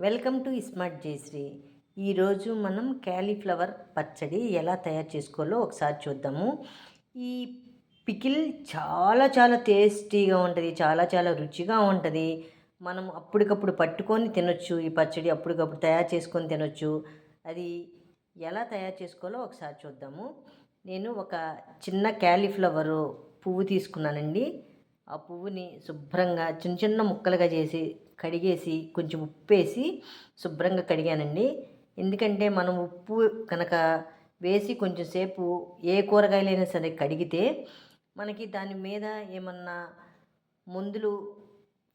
Welcome to smart Jayashree. ఈరోజు మనం cauliflower పచ్చడి ఎలా తయారు చేసుకోవాలో ఒకసారి చూద్దాము. ఈ పికిల్ చాలా చాలా టేస్టీగా ఉంటుంది, చాలా చాలా రుచిగా ఉంటుంది. మనం అప్పటికప్పుడు పట్టుకొని తినొచ్చు. ఈ పచ్చడి అప్పటికప్పుడు తయారు చేసుకొని తినొచ్చు. అది ఎలా తయారు చేసుకోవాలో ఒకసారి చూద్దాము. నేను ఒక చిన్న క్యాలీఫ్లవరు పువ్వు తీసుకున్నానండి. ఆ పువ్వుని శుభ్రంగా చిన్న చిన్న ముక్కలుగా చేసి కడిగేసి కొంచెం ఉప్పేసి శుభ్రంగా కడిగానండి. ఎందుకంటే మనం ఉప్పు కనుక వేసి కొంచెం సేపు ఏ కూరగాయలైనా సరే కడిగితే మనకి దాని మీద ఏమన్నా మందులు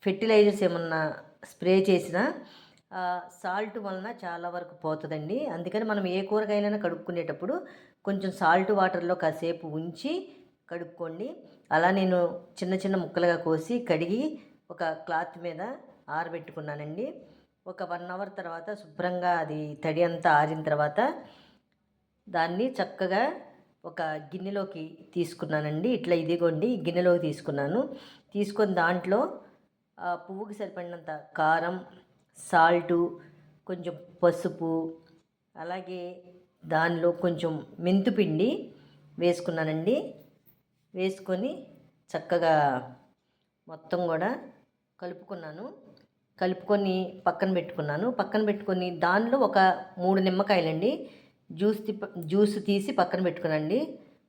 ఫెర్టిలైజర్స్ ఏమన్నా స్ప్రే చేసినా సాల్ట్ వలన చాలా వరకు పోతుందండి. అందుకని మనం ఏ కూరగాయలైనా కడుక్కునేటప్పుడు కొంచెం సాల్ట్ వాటర్లో కాసేపు ఉంచి కడుక్కోండి. అలా నేను చిన్న చిన్న ముక్కలుగా కోసి కడిగి ఒక క్లాత్ మీద ఆరబెట్టుకున్నానండి. ఒక 1 అవర్ తర్వాత శుభ్రంగా అది తడి అంతా ఆరిన తర్వాత దాన్ని చక్కగా ఒక గిన్నెలోకి తీసుకున్నానండి. ఇట్లా ఇదిగోండి గిన్నెలోకి తీసుకున్నాను. తీసుకొని దాంట్లో పువ్వుకి సరిపడినంత కారం, సాల్టు, కొంచెం పసుపు, అలాగే దానిలో కొంచెం మెంతుపిండి వేసుకున్నానండి. వేసుకొని చక్కగా మొత్తం కూడా కలుపుకొని పక్కన పెట్టుకొని దానిలో ఒక 3 నిమ్మకాయలండి జ్యూస్ తీసి పక్కన పెట్టుకునండి.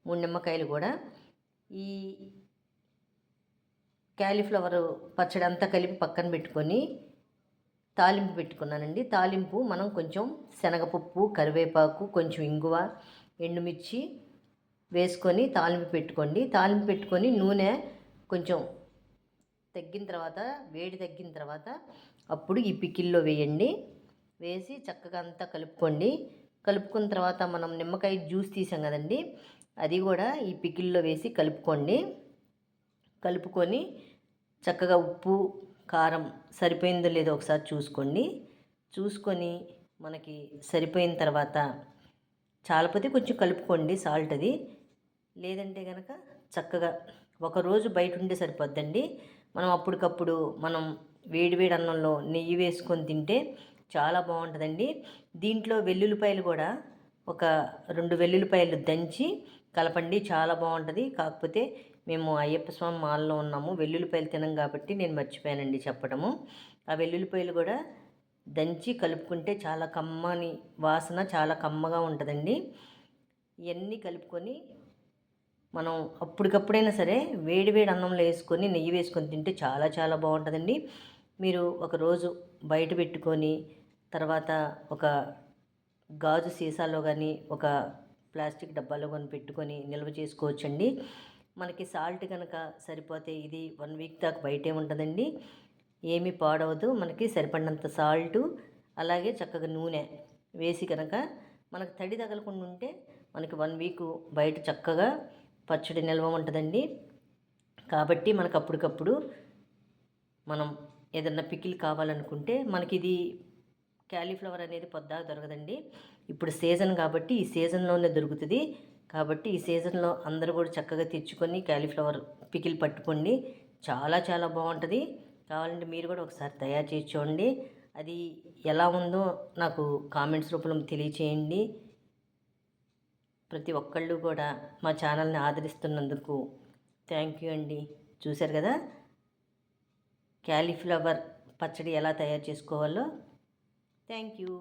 3 నిమ్మకాయలు కూడా ఈ క్యాలీఫ్లవర్ పచ్చడి అంతా కలిపి పక్కన పెట్టుకొని తాలింపు పెట్టుకున్నానండి. తాలింపు మనం కొంచెం శనగపప్పు, కరివేపాకు, కొంచెం ఇంగువ, ఎండుమిర్చి వేసుకొని తాలింపు పెట్టుకోండి. తాలింపు పెట్టుకొని నూనె కొంచెం వేడి తగ్గిన తర్వాత అప్పుడు ఈ పికిల్లో వేయండి. వేసి చక్కగా అంతా కలుపుకున్న తర్వాత మనం నిమ్మకాయ జ్యూస్ తీసాం కదండి, అది కూడా ఈ పికిల్లో వేసి కలుపుకొని చక్కగా ఉప్పు, కారం సరిపోయిందో లేదో ఒకసారి చూసుకొని మనకి సరిపోయిన తర్వాత చాలపోతే కొంచెం కలుపుకోండి సాల్ట్. అది లేదంటే కనుక చక్కగా ఒకరోజు బయట ఉంటే సరిపోద్దండి. మనం అప్పటికప్పుడు వేడి అన్నంలో నెయ్యి వేసుకొని తింటే చాలా బాగుంటుందండి. దీంట్లో వెల్లుల్లిపాయలు కూడా ఒక 2 వెల్లుల్లిపాయలు దంచి కలపండి, చాలా బాగుంటుంది. కాకపోతే మేము అయ్యప్ప స్వామి మాలలో ఉన్నాము, వెల్లుల్లిపాయలు తినం కాబట్టి నేను మర్చిపోయానండి చెప్పడము. ఆ వెల్లుల్లిపాయలు కూడా దంచి కలుపుకుంటే చాలా కమ్మని వాసన, చాలా కమ్మగా ఉంటుందండి. ఇవన్నీ కలుపుకొని మనం అప్పటికప్పుడైనా సరే వేడి అన్నంలో వేసుకొని నెయ్యి వేసుకొని తింటే చాలా చాలా బాగుంటుందండి. మీరు ఒకరోజు బయట పెట్టుకొని తర్వాత ఒక గాజు సీసాలో కానీ ఒక ప్లాస్టిక్ డబ్బాలో కానీ పెట్టుకొని నిల్వ చేసుకోవచ్చండి. మనకి సాల్ట్ కనుక సరిపోతే ఇది 1 వీక్ దాకా బయటే ఉంటుందండి, ఏమీ పాడవదు. మనకి సరిపడినంత సాల్టు, అలాగే చక్కగా నూనె వేసి కనుక మనకు తడి తగలకుండా ఉంటే మనకి 1 వీక్ బయట చక్కగా పచ్చడి నిల్వ ఉంటుందండి. కాబట్టి మనకు అప్పటికప్పుడు మనం ఏదన్నా పికిల్ కావాలనుకుంటే మనకి ఇది క్యాలీఫ్లవర్ అనేది పొద్దాక దొరకదండి. ఇప్పుడు సీజన్ కాబట్టి ఈ సీజన్లోనే దొరుకుతుంది. కాబట్టి ఈ సీజన్లో అందరూ కూడా చక్కగా తెచ్చుకొని క్యాలీఫ్లవర్ పికిల్ పట్టుకోండి, చాలా చాలా బాగుంటుంది. కావాలంటే మీరు కూడా ఒకసారి తయారు చేసి చూడండి. అది ఎలా ఉందో నాకు కామెంట్స్ రూపంలో తెలియచేయండి. ప్రతి ఒక్కళ్ళు కూడా మా ఛానల్ని ఆదరిస్తున్నందుకు థ్యాంక్ యూ అండి. చూశారు కదా క్యాలీఫ్లవర్ పచ్చడి ఎలా తయారు చేసుకోవాలో. Thank you.